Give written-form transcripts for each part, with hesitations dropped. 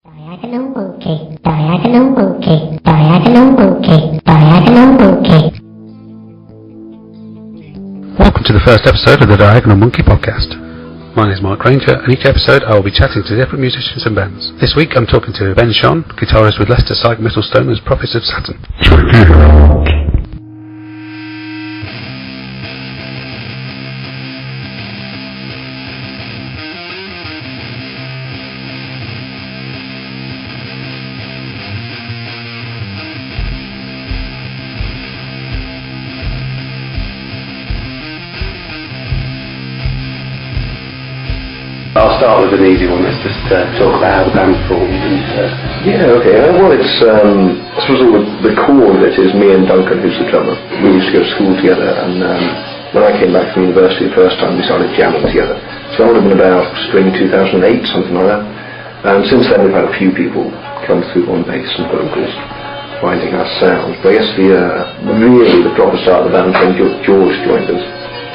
Diagonal monkey, diagonal monkey, diagonal monkey, diagonal monkey. Welcome to the first episode of the Diagonal Monkey podcast. My name is Mark Granger, and each episode I will be chatting to different musicians and bands. This week I'm talking to Ben Shone, guitarist with Leicester psych-metal stoners Prophets of Saturn. Check it out. I'll start with an easy one. Let's just talk about how the band formed. Yeah, okay. Well, it's I suppose the core of it is me and Duncan, who's the drummer. We used to go to school together, and when I came back from university the first time, we started jamming together. So that would have been about spring 2008, something like that. And since then, we've had a few people come through on bass and vocals, finding our sound. But I guess really the proper start of the band when George joined us,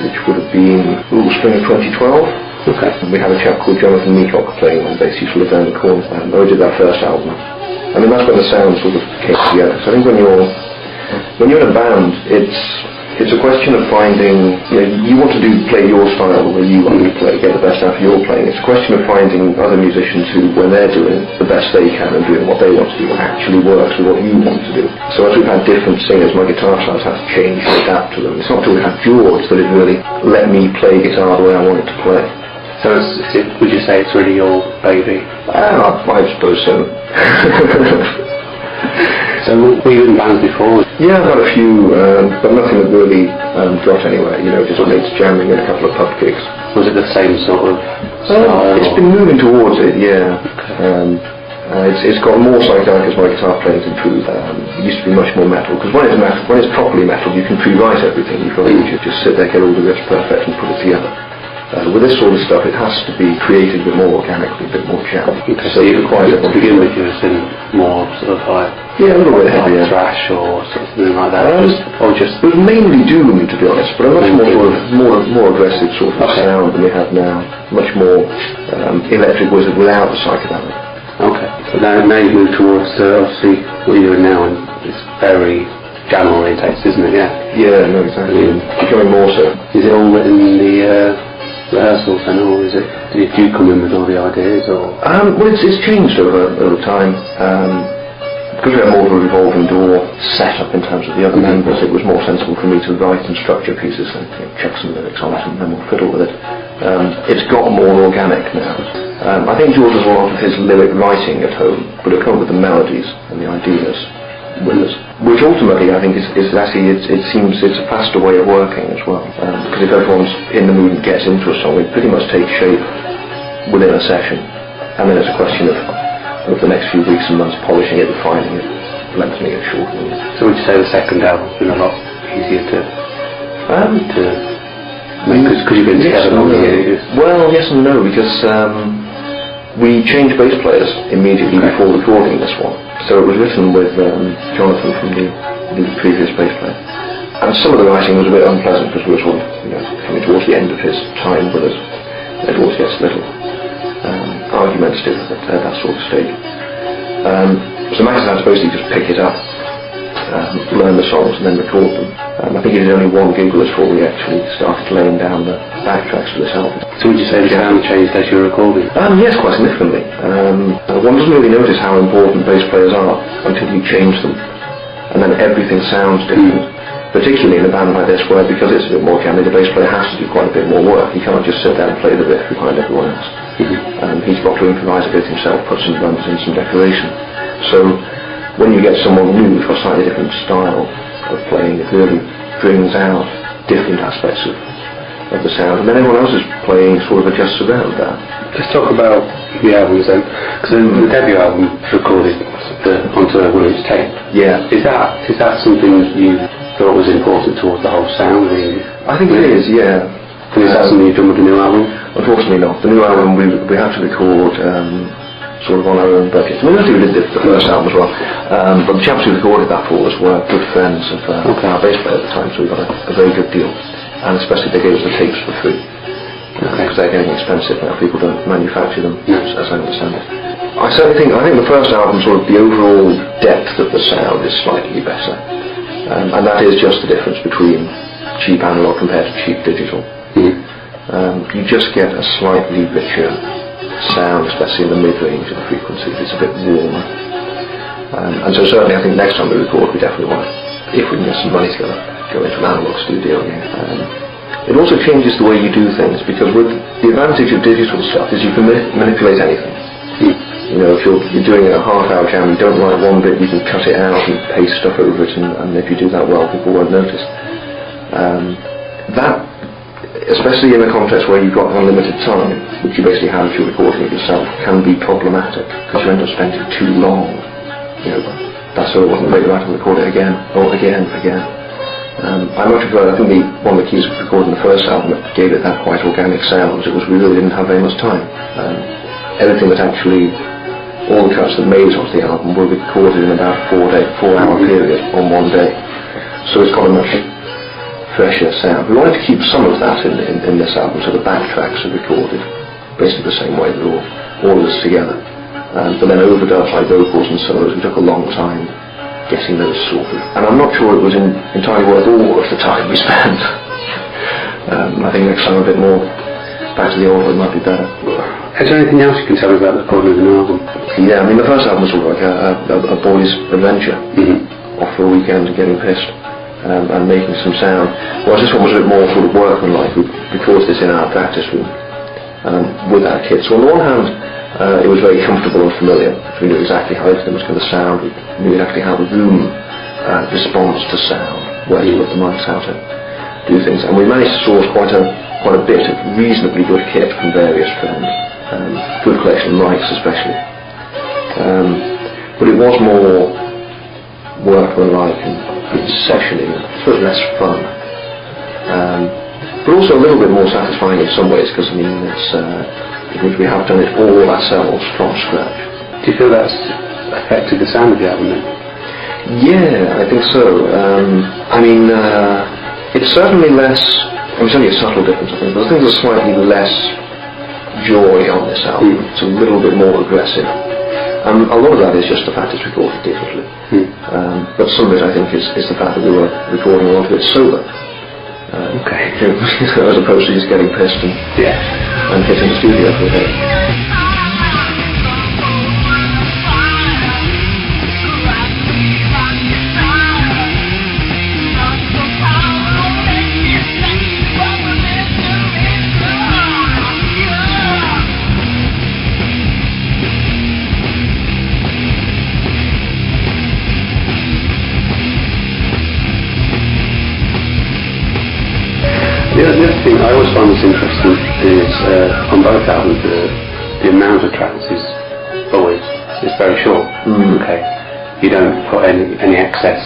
which would have been spring of 2012. Okay. We had a chap called Jonathan Meacock playing on bass. He used to live down the corner, and I did that first album. I mean, that's when the sound sort of came together. So I think when you're in a band, it's a question of finding, you want to play your style the way you want to play, get the best out of your playing. It's a question of finding other musicians who, when they're doing the best they can and doing what they want to do, actually works with what you want to do. So as we've had different singers, my guitar styles have to change and adapt to them. It's not until we had George that it really let me play guitar the way I wanted to play. So would you say it's really your baby? I suppose so. So were you in bands before? Yeah, I've had a few, but nothing that really got anywhere, just mates jamming and a couple of pub gigs. Was it the same sort of style? It's been moving towards it, yeah. Okay. It's got more psychedelic as my guitar playing's improved. It used to be much more metal, because when it's properly metal, you can pre-write everything. You can't just sit there, get all the riffs perfect and put it together. With this sort of stuff, it has to be created a bit more organically, a bit more jammy. Okay, so you require to begin with, you've been more sort of like a little bit heavier, thrash or something like that, It was mainly doom, to be honest, but a much more aggressive sort of sound than we have now. Much more electric wizard without the psychedelic. Okay, so now you move towards obviously what you're doing now, and it's very jam orientated, isn't it? Yeah, no, exactly. Becoming more so. Is it all written in the rehearsals then, or is it? Did you come in with all the ideas, or? Well, it's changed over time. Because we have more of a revolving door setup in terms of the other members, it was more sensible for me to write and structure pieces and chuck some lyrics on it and then we'll fiddle with it. It's got more organic now. I think George does a lot of his lyric writing at home, but it comes with the melodies and the ideas with us, which ultimately I think is actually it seems it's a faster way of working as well, because if everyone's in the mood and gets into a song, it pretty much takes shape within a session, and then it's a question of the next few weeks and months polishing it, refining it, lengthening it, shortening it. So would you say the second album's been a lot easier to make, because you've been together longer years? Well, yes and no, because we changed bass players immediately before recording this one. So it was written with Jonathan from the previous bass player. And some of the writing was a bit unpleasant because we were sort of coming towards the end of his time with us. It always gets a little argumentative at that sort of stage. So Max and I basically just pick it up, learn the songs and then record them. I think it was only one gig before we actually started laying down the backtracks for this album. So would you say the sound changed as you were recording? Yes, quite significantly. One doesn't really notice how important bass players are until you change them, and then everything sounds different. Particularly in a band like this, where because it's a bit more jammy, the bass player has to do quite a bit more work. He can't just sit there and play the riff behind everyone else. He's got to improvise a bit himself, put some drums in, some decoration. So when you get someone new who's got a slightly different style of playing, it really brings out different aspects of the sound, and then everyone else is playing sort of adjusts around that. Let's talk about the albums then, because the debut album was recorded onto a 1-inch tape. Yeah. Is that something you thought was important towards the whole sound? I think it is, yeah. And is that something you've done with the new album? Unfortunately not. The new album we had to record sort of on our own budget. We did the first album as well, but the chaps who recorded that for us were good friends of our bass player at the time, so we got a very good deal, and especially they gave us the tapes for free, because they're getting expensive now. People don't manufacture them, as I understand it. I think the first album, sort of the overall depth of the sound is slightly better, and that is just the difference between cheap analog compared to cheap digital. You just get a slightly richer sound, especially in the mid-range of the frequencies. It's a bit warmer, and so certainly I think next time we record, we definitely want to, if we can get some money together, go into an analog studio again. It also changes the way you do things, because with the advantage of digital stuff is you can manipulate anything. You know, if you're doing a half-hour jam, you don't like one bit, you can cut it out and paste stuff over it, and if you do that well, people won't notice. That, especially in a context where you've got unlimited time, which you basically have if you're recording it yourself, can be problematic, because you end up spending too long. You know, that's so it wasn't great, you have to record it again. I much prefer, I think one of the keys of recording the first album that gave it that quite organic sound, it was we really didn't have very much time. Everything that actually, all the cuts that made it onto the album were recorded in about a 4-hour period on one day. So it's got a much fresher sound. We wanted to keep some of that in this album, so the backtracks are recorded basically the same way that all of this together. But then overdubs like vocals and solos, we took a long time getting those sorted. And I'm not sure it was entirely worth all of the time we spent. I think next time a bit more back to the old one might be better. Is there anything else you can tell me about the recording of an album? Yeah, I mean the first album was sort of like a boy's adventure, off for a weekend and getting pissed and making some sound. Whereas this one was a bit more sort of workmanlike. We recorded this in our practice room with our kit. So on the one hand, it was very comfortable and familiar. We knew exactly how everything was going to sound. We knew exactly how the room responds to sound, where to put the mics, how to do things. And we managed to source quite a bit of reasonably good kit from various firms. Good collection of mics especially. But it was more workmanlike and sessioning, I suppose less fun. But also a little bit more satisfying in some ways, because I mean we have done it all ourselves from scratch. Do you feel that's affected the sound of the album then? Yeah, I think so. I mean, it's certainly less, it's only a subtle difference I think, but I think there's slightly less joy on this album. It's a little bit more aggressive. A lot of that is just the fact it's recorded differently. But some of it I think is the fact that we were recording a lot of it sober. As opposed to just getting pissed and hitting the studio for a day. The other thing I always find this interesting is on both albums the amount of tracks is very short. Okay, you don't put any excess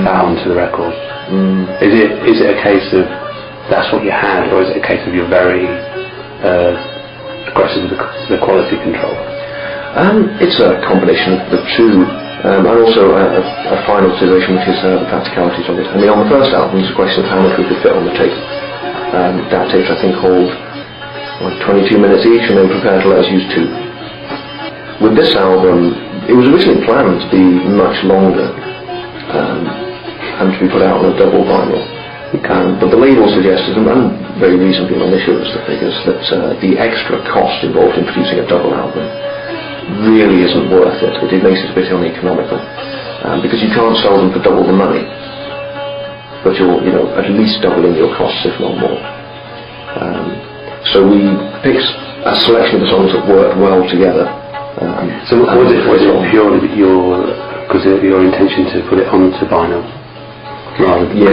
out onto the record. Is it a case of that's what you had, or is it a case of you're very aggressive with the quality control? It's a combination of the two. And also a final consideration, which is the practicalities of it. I mean, on the first album, it's a question of how much we could fit on the tape. That tapes, I think, hold 22 minutes each, and they were prepared to let us use 2. With this album, it was originally planned to be much longer and to be put out on a double vinyl. But the label suggested, and very reasonably when they showed us the figures, that the extra cost involved in producing a double album really isn't worth it. It makes it a bit uneconomical because you can't sell them for double the money, but you're at least doubling your costs, if not more. So we picked a selection of the songs that worked well together. So was it purely your intention to put it onto vinyl rather than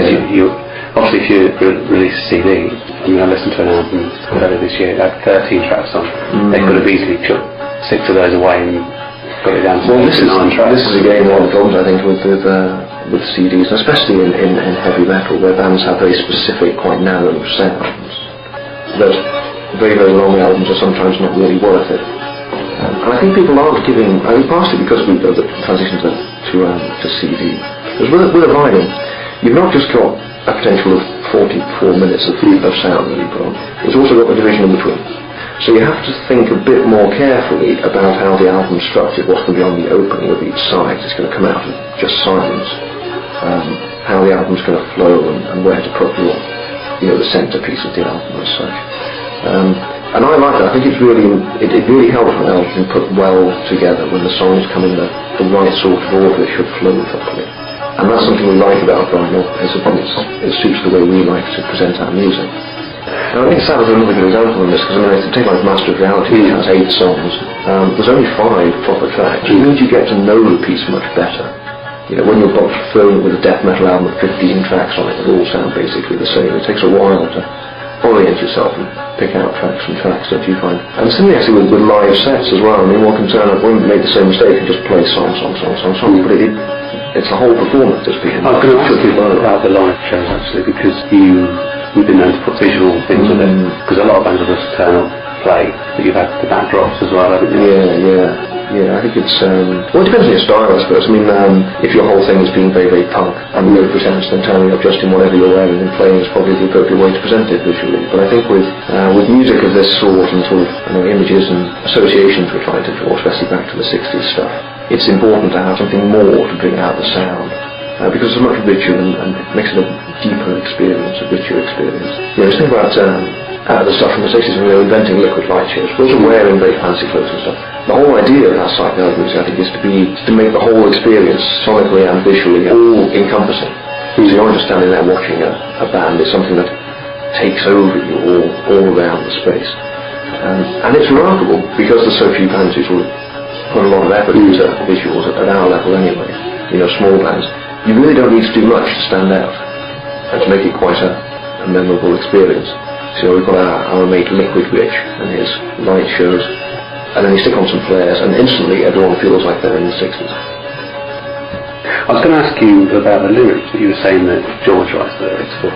obviously if you release a CD, I mean I listened to an album earlier this year, it had 13 tracks on. They could have easily took 6 of those away and got it down to 9 tracks. This is again one of the problems I think with CDs, especially in heavy metal, where bands have very specific, quite narrow sounds. Those very, very long albums are sometimes not really worth it. And I think people aren't giving, I mean partially because of the transition to CD. Because with a vinyl, you've not just got a potential of 44 minutes of sound that you put on, it's also got the division in between. So you have to think a bit more carefully about how the album's structured, what's going to be on the opening of each side. It's going to come out of just silence. How the album's going to flow and where to put the centerpiece of the album as such. And I like that. I think it really helps when albums are put well together, when the songs come in the right sort of order, it should flow properly. And that's something we like about vinyl, it suits the way we like to present our music. And I think Sabbath is another good example of this, because if you take like Master of Reality, it has 8 songs. There's only 5 proper tracks. It means you get to know the piece much better. When you're thrown with a death metal album with 15 tracks on it, they all sound basically the same. It takes a while to orient yourself and pick out tracks and tracks, don't you find? And similarly actually with live sets as well. I mean, one can turn up, one make the same mistake and just play song, but it's a whole performance that's being. I was going to ask you about the live shows actually, because you've been known to put visual things with it, because a lot of bands will just turn up, play, but you've had the backdrops as well, haven't you? Yeah, I think it's, well, it depends on your style, I suppose. I mean, if your whole thing is being very, very punk, and no pretense, then turning up just in whatever you're wearing and playing is probably the appropriate way to present it visually. But I think with music of this sort and sort of images and associations we're trying to draw, especially back to the 60s stuff, it's important to have something more to bring out the sound. Because it's much richer and it makes it a deeper experience, a richer experience. Just think about the stuff from the 60s when they were inventing liquid light shows. Those are wearing very fancy clothes and stuff. The whole idea of that psychedelic music, I think, is to make the whole experience sonically and visually all encompassing. So you're not just standing there watching a band, it's something that takes over you all around the space. And it's remarkable, because there's so few bands who sort of put a lot of effort into visuals at our level anyway, small bands. You really don't need to do much to stand out and to make it quite a memorable experience. So we've got our mate Liquid Rich and his light shows, and then you stick on some flares and instantly everyone feels like they're in the 60s. I was going to ask you about the lyrics. You were saying that George writes the lyrics, but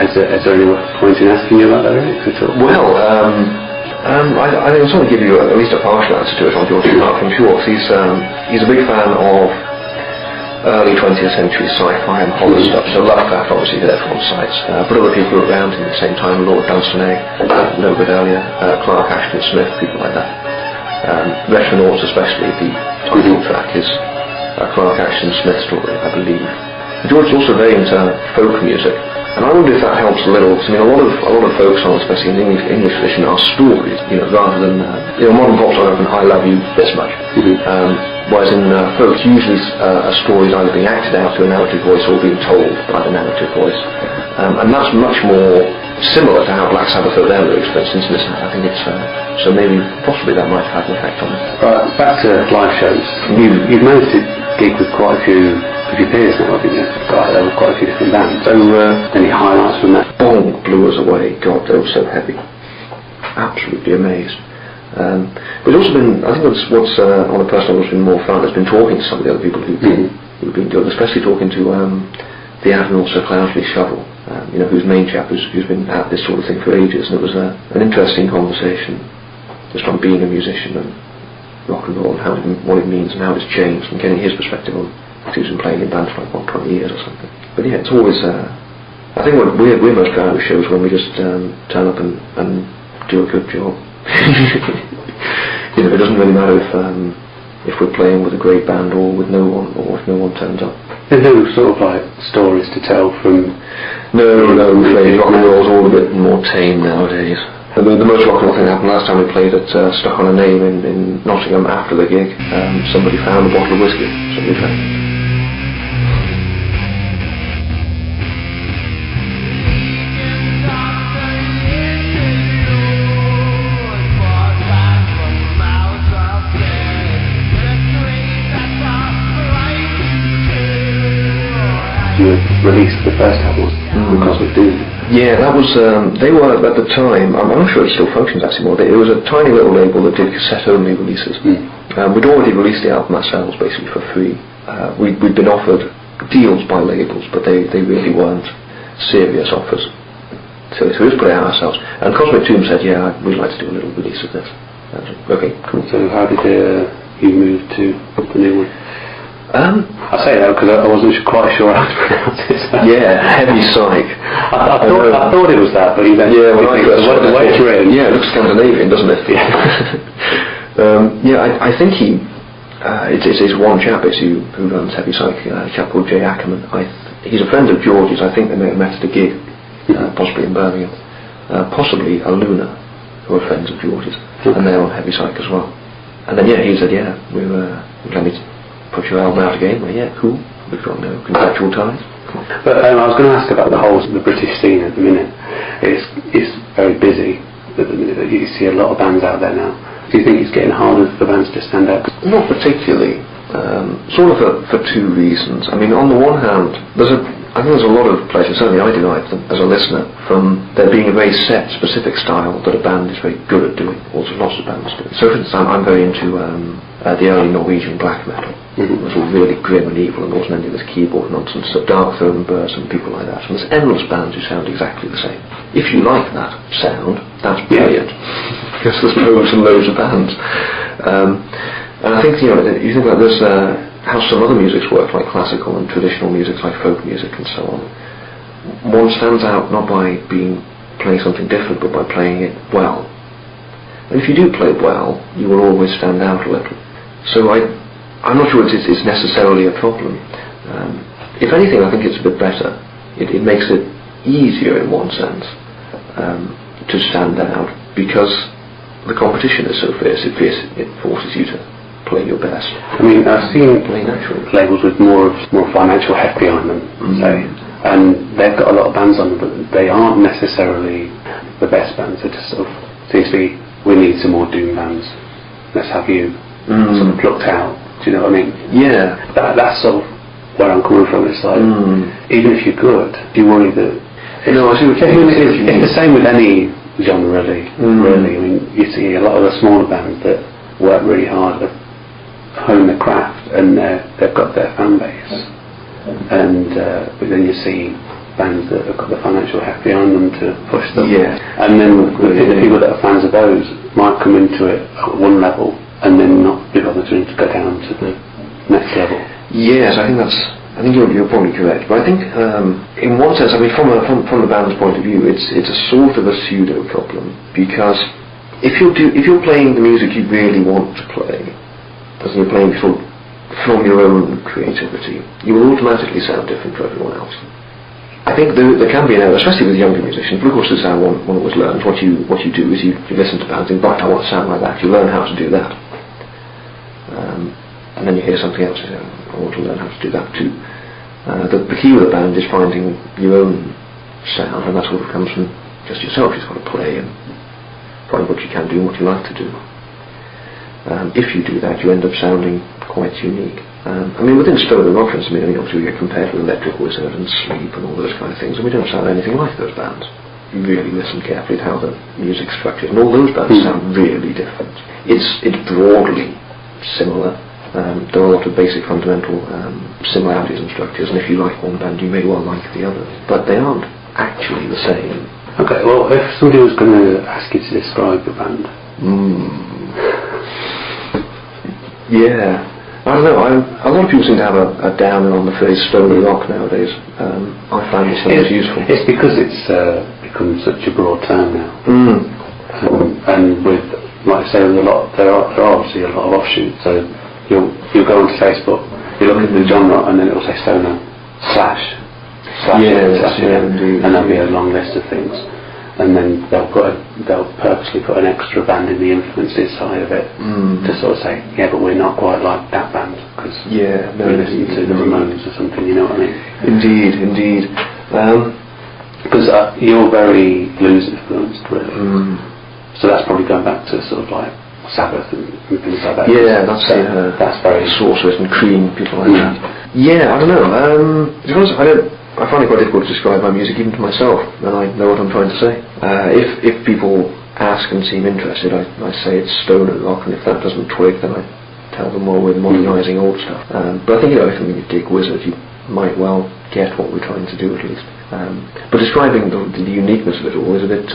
is there any point in asking you about the lyrics at all? Well, I think I'll sort of give you at least a partial answer to it on George's part, I'm sure, because he's a big fan of early 20th century sci-fi and horror stuff, so Lovecraft obviously there from sites, but other people were around him at the same time, Lord Dunstanegg, a little bit earlier, Clark Ashton Smith, people like that. Retronauts especially, the title track is a Clark Ashton Smith story, I believe. George is also very into folk music, and I wonder if that helps a little, because I mean a lot of folk songs, especially in the English tradition, are stories, rather than, modern pop song often, I love you this much. Whereas in folk, usually a story is either being acted out to a narrative voice or being told by the narrative voice. And that's much more similar to how Black Sabbath wrote their lyrics, for instance. I think it's, so maybe, possibly that might have an effect on it. Right, back to live shows. You've managed to gig with quite a few of your peers now, haven't you? There were quite a few different bands. So, any highlights from that? Bonk blew us away. God, they were so heavy. Absolutely amazed. But it's also been, I think what's on a personal level has been more fun has been talking to some of the other people who've been doing, especially talking to the Admiral Sir Cloudesley Shovel, who's main chap who's been at this sort of thing for ages, and it was an interesting conversation just on being a musician and rock and roll and what it means and how it's changed, and getting his perspective on, because he's been playing in bands for like 20 years or something. But yeah, it's always I think what we're most proud of shows when we just turn up and do a good job. It doesn't really matter if we're playing with a great band or with no one, or if no one turns up. There's no sort of like stories to tell from. No, rock and roll's all a bit more tame nowadays. The most rock and roll thing happened last time we played at Stuck on a Name in Nottingham after the gig. Somebody found a bottle of whiskey, somebody found. You released the first album, Cosmic Doom. Yeah, that was, they were, at the time, I'm not sure it still functions actually more, it was a tiny little label that did cassette-only releases. We'd already released the album ourselves, basically, for free. We'd been offered deals by labels, but they really weren't serious offers. So we just put it out ourselves. And Cosmic Doom said, yeah, we'd like to do a little release of this. Okay, cool. So how did you move to the new one? I say that because I wasn't quite sure how to pronounce it. Yeah, Hevisike. I thought it was that, but you know, the way it's written. Yeah, it looks Scandinavian, doesn't it? Yeah. I think it's one chap who runs Hevisike, a chap called Jay Ackerman. He's a friend of George's. I think they may have met at a gig, possibly in Birmingham. Possibly a Luna, who are friends of George's, and they're on Hevisike as well. And then he said, we're planning to put your album out again. Well, yeah, cool. We've got no contractual ties. But I was going to ask about the British scene at the minute. It's very busy at the minute. You see a lot of bands out there now. Do you think it's getting harder for bands to stand out? Not particularly. Sort of for two reasons. I mean, on the one hand, I think there's a lot of pleasure, certainly I derive them as a listener, from there being a very set, specific style that a band is very good at doing, also lots of bands do. So for instance, I'm very into the early Norwegian black metal. It was all really grim and evil and wasn't any of this keyboard nonsense, so Dark Throne Birds and people like that. And there's endless bands who sound exactly the same. If you like that sound, that's brilliant, because there's loads and loads of bands. And I think, you think about this, how some other musics work, like classical and traditional music, like folk music and so on. One stands out not by playing something different, but by playing it well. And if you do play well, you will always stand out a little. So I'm not sure it's necessarily a problem. If anything, I think it's a bit better. It makes it easier in one sense to stand out, because the competition is so fierce. It forces you to play your best. I mean, I've seen labels with more financial heft behind them, say, and they've got a lot of bands on them, but they aren't necessarily the best bands. It just sort of seems to be, we need some more doom bands. Let's have you sort of plucked out. Do you know what I mean? Yeah. That's sort of where I'm coming from. It's like, even if you're good, do you worry that? No, I see what you mean. It's the same with any genre, really. Really, I mean, you see a lot of the smaller bands that work really hard, hone their craft, and they've got their fan base, and but then you see bands that have got the financial heft behind them to push them, and then the people that are fans of those might come into it at one level and then not be bothered to go down to the next level. Yes, I think you're probably correct, but I think in one sense, I mean, from the band's point of view, it's a sort of a pseudo problem, because if you're playing the music you really want to play, as you're playing from your own creativity, you will automatically sound different to everyone else. I think there can be an error, especially with younger musicians, but of course this is how one always learns. What you do is you listen to bands and think, right, I want to sound like that. You learn how to do that. And then you hear something else, you say, I want to learn how to do that too. The key with a band is finding your own sound, and that sort of comes from just yourself. You've got to play and find what you can do and what you like to do. If you do that, you end up sounding quite unique. I mean, within Stoner Rock, I mean, obviously we get compared with Electric Wizard and Sleep and all those kind of things, and we don't sound anything like those bands. You really listen carefully to how the music's structured, and all those bands sound really different. It's broadly similar. There are a lot of basic fundamental similarities and structures, and if you like one band, you may well like the other, but they aren't actually the same. Okay, well, if somebody was going to ask you to describe the band, yeah, I don't know. A lot of people seem to have a downer on the phrase stoner rock nowadays. I find this somewhat useful. It's because it's become such a broad term now, and with, like I say, there are obviously a lot of offshoots. So you'll go onto Facebook, you look at the genre, and then it will say stoner / and there'll be a long list of things. And then they'll purposely put an extra band in the influences side of it to sort of say, yeah, but we're not quite like that band because we listen to the Ramones or something. You know what I mean? Indeed. Because you're very blues influenced, really. So that's probably going back to sort of like Sabbath and things like that. Yeah, that's very Sorceress and Cream, people like that. Yeah, I don't know. To be honest, I find it quite difficult to describe my music even to myself, and I know what I'm trying to say. If people ask and seem interested, I say it's stoner rock, and if that doesn't twig, then I tell them, well, we're modernising old stuff. But I think, if you dig Wizard, you might well get what we're trying to do, at least. But describing the uniqueness of it all is a bit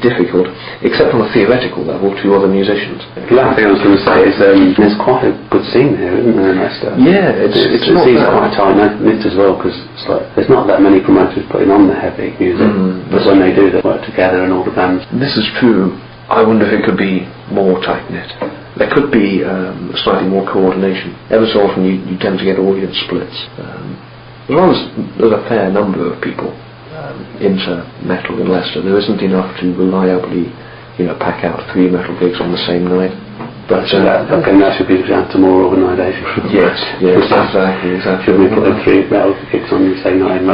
difficult, except on a theoretical level, to other musicians. The last thing I was going to say is there's quite a good scene here, isn't there, in Leicester? Yeah, it seems quite tight-knit as well, because it's like there's not that many promoters putting on the heavy music, but when they do, they work together and all the bands. This is true. I wonder if it could be more tight-knit. There could be slightly more coordination. Ever so often you tend to get audience splits. As long as there's a fair number of people into metal in Leicester, there isn't enough to reliably, pack out 3 metal gigs on the same night. But that should be down to more organisation. Yes, exactly. Should we put 3 metal gigs on the same night?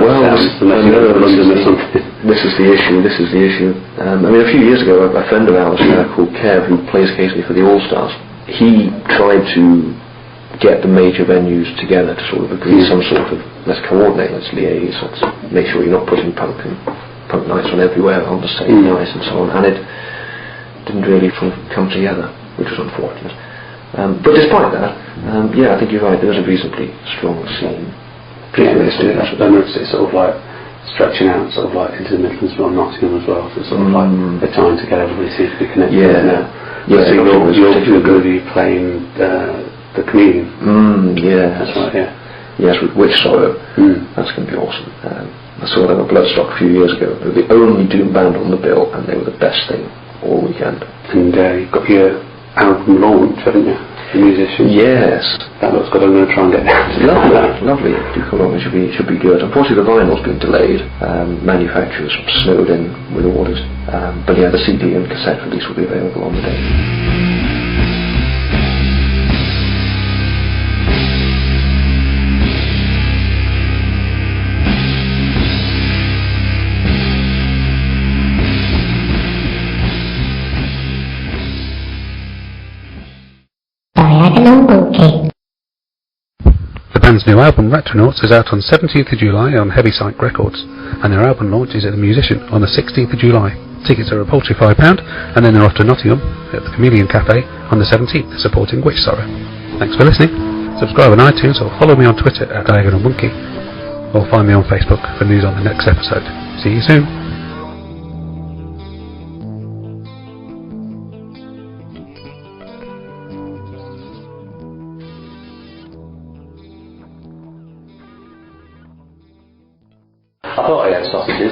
This is the issue. I mean, a few years ago, a friend of ours called Kev, who plays occasionally for the All Stars, he tried to get the major venues together to sort of agree some sort of, let's coordinate, let's liaise, let's make sure you're not putting punk nights on everywhere on the same night and so on, and it didn't really come together, which was unfortunate. But despite that, I think you're right, there is a reasonably strong scene. I noticed it's sort of like stretching out sort of like into the Midlands or Nottingham as well, so sort of like they're trying to get everybody to be connected now. So you're going to be playing the Chameleon. That's right, yeah. Yes, with Witch Sorrow. That's going to be awesome. I saw them at Bloodstock a few years ago. They were the only doom band on the bill, and they were the best thing all weekend. And you've got your album launch, haven't you? The musician. Yes. That looks good. I'm going to try and get that. Lovely. Do come along. It should be good. Unfortunately, the vinyl's been delayed. Manufacturers snowed in with orders. But yeah, the CD and cassette release will be available on the day. The band's new album, Retronauts, is out on 17th of July on Hevisike Records, and their album launch is at the Musician on the 16th of July. Tickets are a paltry £5, and then they're off to Nottingham at the Chameleon Cafe on the 17th, supporting Witch Sorrow. Thanks for listening. Subscribe on iTunes or follow me on Twitter at Diagonal Monkey, or find me on Facebook for news on the next episode. See you soon. I thought I had sausages.